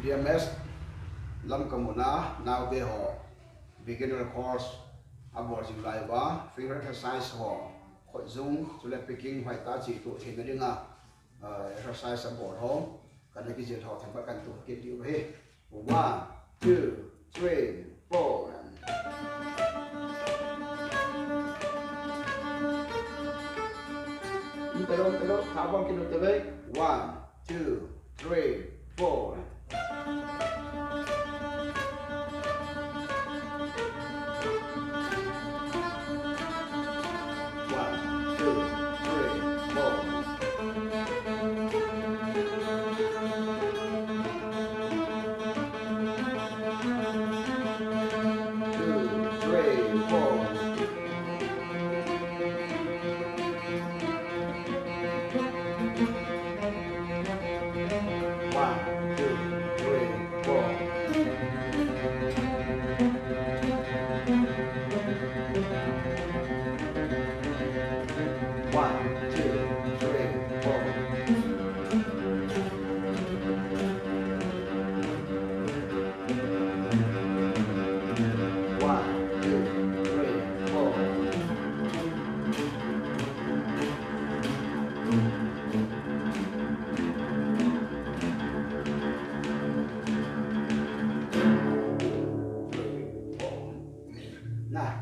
DMS lam kamuna naote ho beginner course aboard jing lai ba finger exercise ho khoi jung chule picking hoi ta chi tu thina dinga exercise aboard ho kan ki jil ho thang kan tu ke tiu he 1 2 3 4 Terus, habang kinutuloy. 1, 2, 3, 4. Nah,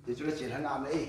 dia sudah jalan lama ni.